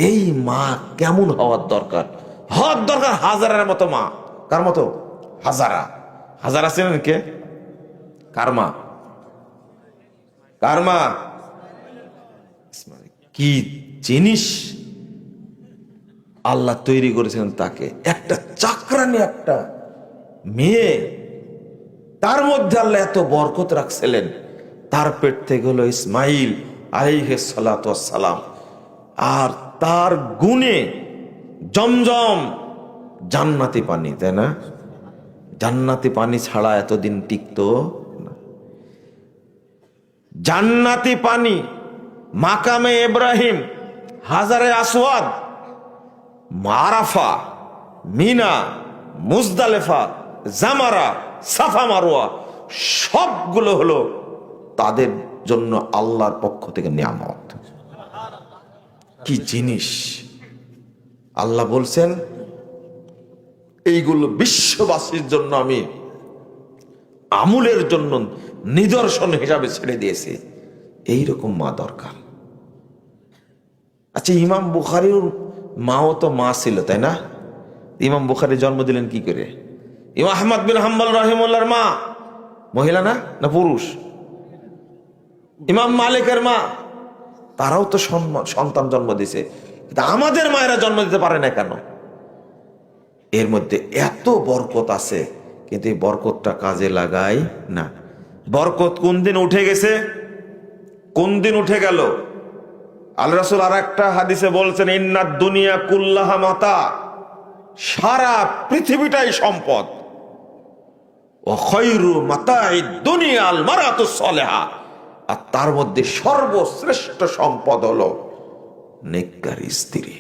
এই মা কেমন হওয়ার দরকার? হওয়ার দরকার হাজারার মতো মা। কার মতো? হাজারা। হাজারা ছিলেন কে? কার মা? কার মা? কি জিনিস আল্লাহ তৈরি করেছিলেন তাকে, একটা চাকরানি একটা মেয়ে, তার মধ্যে আল্লাহ এত বরকত রাখছিলেন। তার পেট থেকে হলো ইসমাইল আলাইহিস সালাতু ওয়াস সালাম, আর তার গুণে জমজম জান্নাতি পানি, তাই না? জান্নাতি পানি ছাড়া এতদিন টিকতো না। জান্নাতি পানি, মাকামে ইব্রাহিম, হাজারে আসওয়াদ, আরাফা, মিনা, মুজদালেফা, জামারা, সাফা মারওয়া, সবগুলো হলো তাদের জন্য আল্লাহর পক্ষ থেকে নিয়ামত। কি জিনিস! আল্লাহ বলছেন এইগুলো বিশ্ববাসীর জন্য আমি আমলের জন্য নিদর্শন হিসাবে ছেড়ে দিয়েছি। এইরকম মা দরকার। আচ্ছা, ইমাম বুখারীর মাও তো মা ছিল, তাই না? ইমাম বুখারী জন্ম দিলেন কি করে? ইমাম আহমদ বিন হাম্বল রাহিমাহুল্লাহর মা মহিলা না, না পুরুষ? ইমাম মালিকের মা, তারাও তো সন্তান জন্ম দিছে, কিন্তু আমাদের মায়েরা জন্ম দিতে পারে না কেন? এর মধ্যে এত বরকত আছে, কিন্তু এই বরকতটা কাজে লাগাই না। বরকত কোন দিন উঠে গেছে, কোন দিন উঠে গেল? আল্লাহ রাসূল আর একটা হাদিসে বলছেন, ইন্নাদ দুনিয়া কুল্লাহা মাতা, সারা পৃথিবীটাই সম্পদ। ও খায়রু মাতাঈদ দুনিয়া আল মারাতুস সালিহা, আর তার মধ্যে সর্বশ্রেষ্ঠ সম্পদ হলো নেককার স্ত্রী।